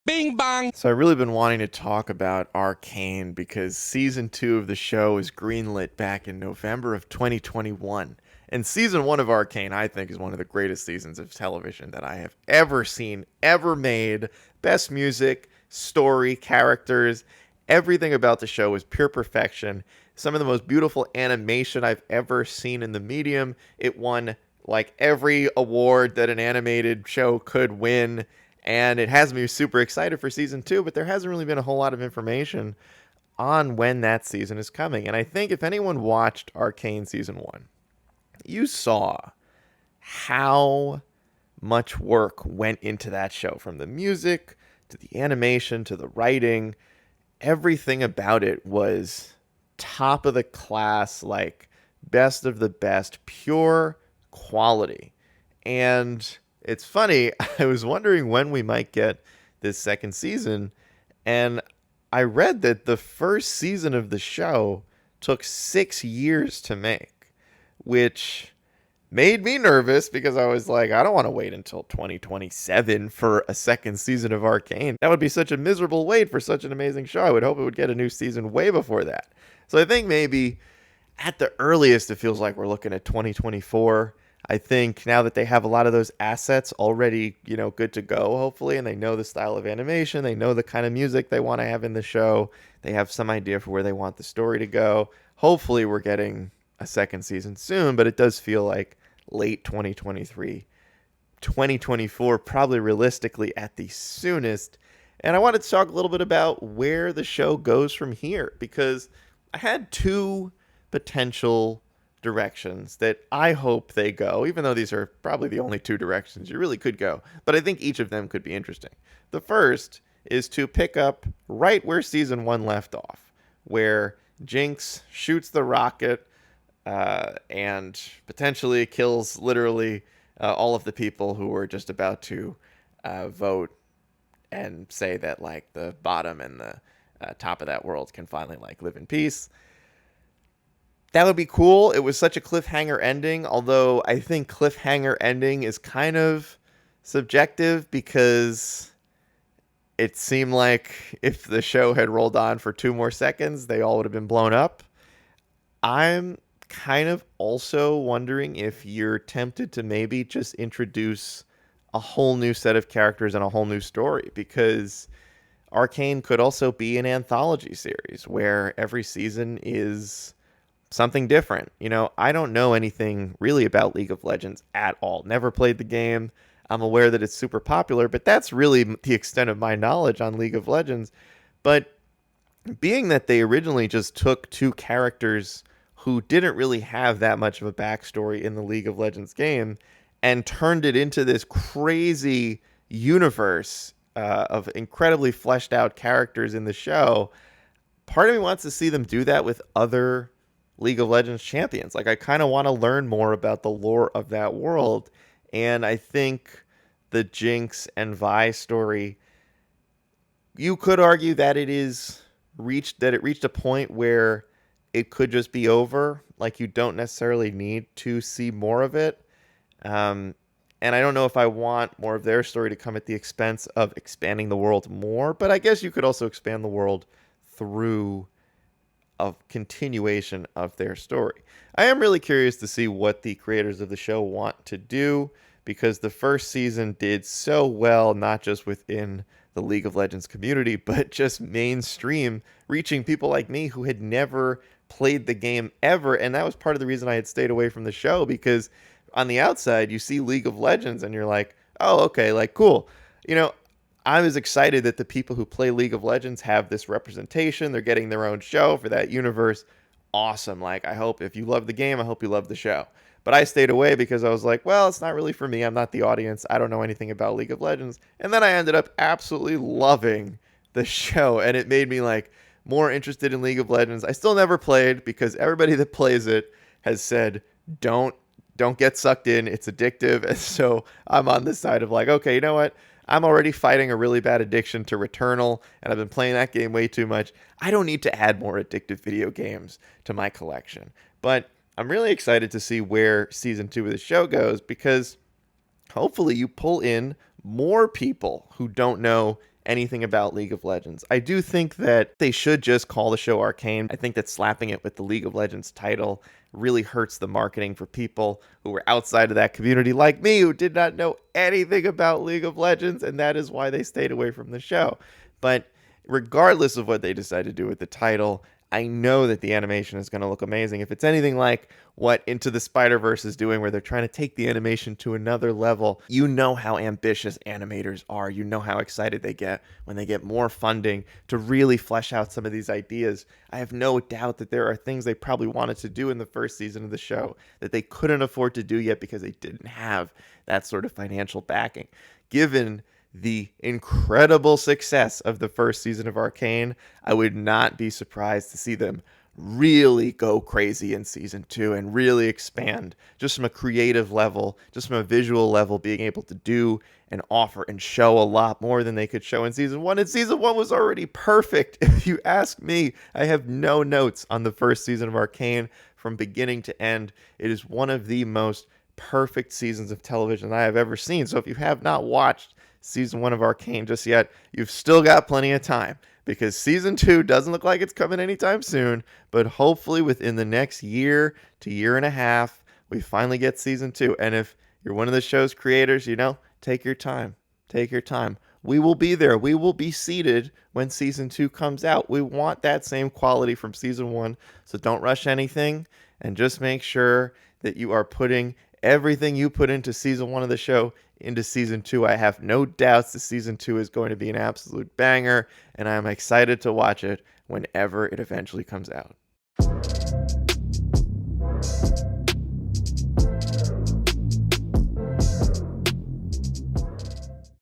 Bing bong. So I've really been wanting to talk about Arcane because season 2 of the show was greenlit back in November of 2021. And season 1 of Arcane, I think, is one of the greatest seasons of television that I have ever seen, ever made. Best music, story, characters, everything about the show was pure perfection. Some of the most beautiful animation I've ever seen in the medium. It won like every award that an animated show could win, and it has me super excited for season 2, but there hasn't really been a whole lot of information on when that season is coming. And I think if anyone watched Arcane season 1, you saw how much work went into that show, from the music to the animation to the writing. Everything about it was top of the class, like best of the best, pure quality. And it's funny, I was wondering when we might get this second season, and I read that the first season of the show took 6 years to make, which made me nervous because I was like, I don't want to wait until 2027 for a second season of Arcane. That would be such a miserable wait for such an amazing show. I would hope it would get a new season way before that. So I think maybe at the earliest, it feels like we're looking at 2024. I think now that they have a lot of those assets already, good to go, hopefully, and they know the style of animation, they know the kind of music they want to have in the show, they have some idea for where they want the story to go. Hopefully, we're getting a second season soon, but it does feel like late 2023, 2024, probably realistically at the soonest. And I wanted to talk a little bit about where the show goes from here, because I had two potential directions that I hope they go, even though these are probably the only two directions you really could go. But I think each of them could be interesting. The first is to pick up right where season 1 left off, where Jinx shoots the rocket and potentially kills literally all of the people who were just about to vote and say that like the bottom and the top of that world can finally like live in peace. That would be cool. It was such a cliffhanger ending, although I think cliffhanger ending is kind of subjective because it seemed like if the show had rolled on for 2 more seconds, they all would have been blown up. I'm kind of also wondering if you're tempted to maybe just introduce a whole new set of characters and a whole new story, because Arcane could also be an anthology series where every season is something different. I don't know anything really about League of Legends at all. Never played the game. I'm aware that it's super popular, but that's really the extent of my knowledge on League of Legends. But being that they originally just took two characters who didn't really have that much of a backstory in the League of Legends game and turned it into this crazy universe of incredibly fleshed out characters in the show, part of me wants to see them do that with other League of Legends champions. Like, I kind of want to learn more about the lore of that world. And I think the Jinx and Vi story, you could argue that it reached a point where it could just be over. Like, you don't necessarily need to see more of it. And I don't know if I want more of their story to come at the expense of expanding the world more, but I guess you could also expand the world through a continuation of their story. I am really curious to see what the creators of the show want to do, because the first season did so well, not just within the League of Legends community, but just mainstream, reaching people like me who had never played the game ever. And that was part of the reason I had stayed away from the show, because on the outside, you see League of Legends and you're like, oh, okay, like, cool. I was excited that the people who play League of Legends have this representation. They're getting their own show for that universe. Awesome. Like, I hope if you love the game, I hope you love the show. But I stayed away because I was like, well, it's not really for me. I'm not the audience. I don't know anything about League of Legends. And then I ended up absolutely loving the show, and it made me like more interested in League of Legends. I still never played because everybody that plays it has said, don't get sucked in. It's addictive. And so I'm on the side of like, okay, you know what? I'm already fighting a really bad addiction to Returnal, and I've been playing that game way too much. I don't need to add more addictive video games to my collection. But I'm really excited to see where season 2 of the show goes, because hopefully you pull in more people who don't know anything about League of Legends. I do think that they should just call the show Arcane. I think that slapping it with the League of Legends title really hurts the marketing for people who were outside of that community, like me, who did not know anything about League of Legends, and that is why they stayed away from the show. But regardless of what they decide to do with the title, I know that the animation is going to look amazing. If it's anything like what Into the Spider-Verse is doing, where they're trying to take the animation to another level, you know how ambitious animators are. You know how excited they get when they get more funding to really flesh out some of these ideas. I have no doubt that there are things they probably wanted to do in the first season of the show that they couldn't afford to do yet because they didn't have that sort of financial backing. Given the incredible success of the first season of Arcane, I would not be surprised to see them really go crazy in season 2 and really expand just from a creative level, just from a visual level, being able to do and offer and show a lot more than they could show in season 1. And season 1 was already perfect. If you ask me, I have no notes on the first season of Arcane from beginning to end. It is one of the most perfect seasons of television I have ever seen. So if you have not watched season 1 of Arcane just yet, you've still got plenty of time, because season 2 doesn't look like it's coming anytime soon, but hopefully within the next year to year and a half, we finally get season 2. And if you're one of the show's creators, take your time. Take your time. We will be there. We will be seated when season 2 comes out. We want that same quality from season 1, so don't rush anything, and just make sure that you are putting everything you put into season 1 of the show into season 2. I have no doubts that season 2 is going to be an absolute banger, and I'm excited to watch it whenever it eventually comes out.